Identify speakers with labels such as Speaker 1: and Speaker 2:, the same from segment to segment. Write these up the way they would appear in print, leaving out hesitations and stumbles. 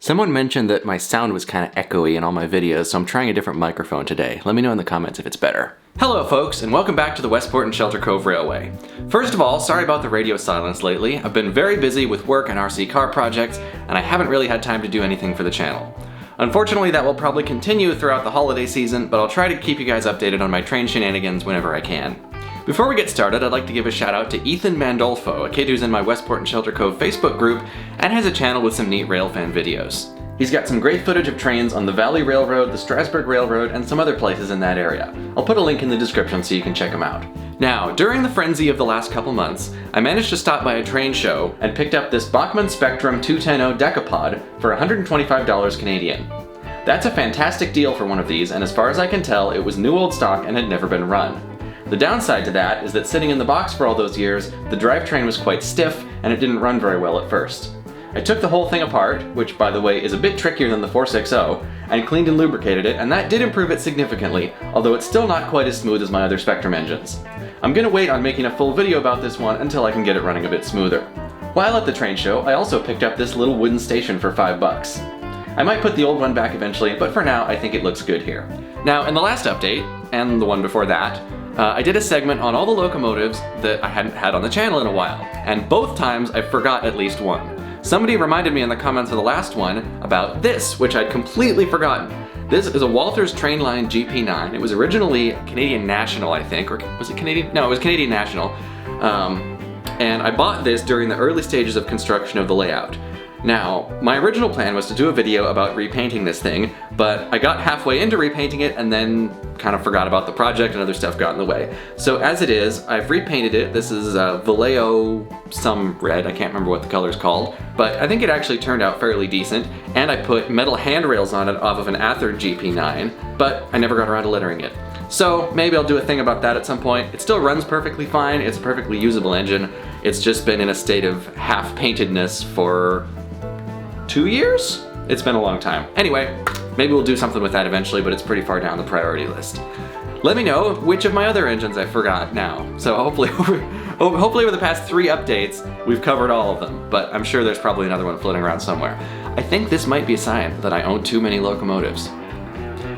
Speaker 1: Someone mentioned that my sound was kind of echoey in all my videos, so I'm trying a different microphone today. Let me know in the comments if it's better. Hello folks, and welcome back to the Westport and Shelter Cove Railway. First of all, sorry about the radio silence lately. I've been very busy with work and RC car projects, and I haven't really had time to do anything for the channel. Unfortunately, that will probably continue throughout the holiday season, but I'll try to keep you guys updated on my train shenanigans whenever I can. Before we get started, I'd like to give a shout out to Ethan Mandolfo, a kid who's in my Westport and Shelter Cove Facebook group and has a channel with some neat railfan videos. He's got some great footage of trains on the Valley Railroad, the Strasburg Railroad, and some other places in that area. I'll put a link in the description so you can check him out. Now, during the frenzy of the last couple months, I managed to stop by a train show and picked up this Bachmann Spectrum 210 Decapod for $125 Canadian. That's a fantastic deal for one of these, and as far as I can tell, it was new old stock and had never been run. The downside to that is that sitting in the box for all those years, the drivetrain was quite stiff and it didn't run very well at first. I took the whole thing apart, which by the way is a bit trickier than the 460, and cleaned and lubricated it, and that did improve it significantly, although it's still not quite as smooth as my other Spectrum engines. I'm gonna wait on making a full video about this one until I can get it running a bit smoother. While at the train show, I also picked up this little wooden station for $5. I might put the old one back eventually, but for now I think it looks good here. Now in the last update, and the one before that, I did a segment on all the locomotives that I hadn't had on the channel in a while, and both times I forgot at least one. Somebody reminded me in the comments of the last one about this, which I'd completely forgotten. This is a Walters Trainline GP9. It was originally Canadian National, I think, or was it Canadian? No, it was Canadian National. And I bought this during the early stages of construction of the layout. Now, my original plan was to do a video about repainting this thing, but I got halfway into repainting it and then kind of forgot about the project and other stuff got in the way. So as it is, I've repainted it. This is Vallejo some red, I can't remember what the color's called, but I think it actually turned out fairly decent, and I put metal handrails on it off of an Athearn GP9, but I never got around to lettering it. So maybe I'll do a thing about that at some point. It still runs perfectly fine, it's a perfectly usable engine. It's just been in a state of half-paintedness for 2 years? It's been a long time. Anyway, maybe we'll do something with that eventually, but it's pretty far down the priority list. Let me know which of my other engines I forgot now. So hopefully over the past 3 updates, we've covered all of them, but I'm sure there's probably another one floating around somewhere. I think this might be a sign that I own too many locomotives.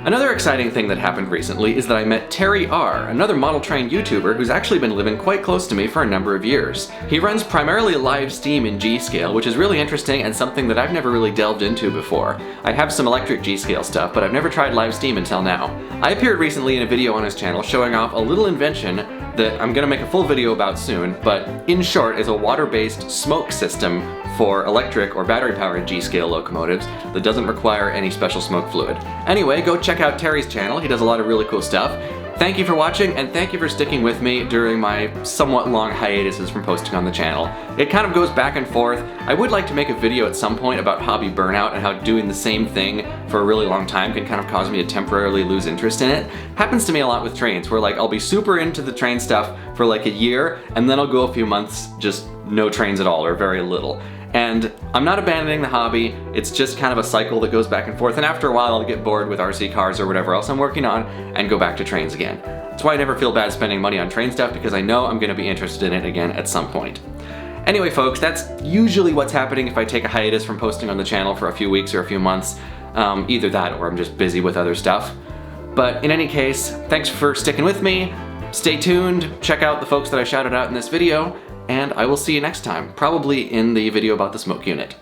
Speaker 1: Another exciting thing that happened recently is that I met Terry R., another model train YouTuber who's actually been living quite close to me for a number of years. He runs primarily live steam in G-scale, which is really interesting and something that I've never really delved into before. I have some electric G-scale stuff, but I've never tried live steam until now. I appeared recently in a video on his channel showing off a little invention that I'm gonna make a full video about soon, but in short is a water-based smoke system for electric or battery-powered G-scale locomotives that doesn't require any special smoke fluid. Anyway, go check out Terry's channel, he does a lot of really cool stuff. Thank you for watching, and thank you for sticking with me during my somewhat long hiatuses from posting on the channel. It kind of goes back and forth. I would like to make a video at some point about hobby burnout and how doing the same thing for a really long time can kind of cause me to temporarily lose interest in it. Happens to me a lot with trains, where like I'll be super into the train stuff for like a year, and then I'll go a few months just no trains at all, or very little. And I'm not abandoning the hobby, it's just kind of a cycle that goes back and forth, and after a while I'll get bored with RC cars or whatever else I'm working on and go back to trains again. That's why I never feel bad spending money on train stuff, because I know I'm gonna be interested in it again at some point. Anyway folks, that's usually what's happening if I take a hiatus from posting on the channel for a few weeks or a few months. Either that or I'm just busy with other stuff. But in any case, thanks for sticking with me, stay tuned, check out the folks that I shouted out in this video, and I will see you next time, probably in the video about the smoke unit.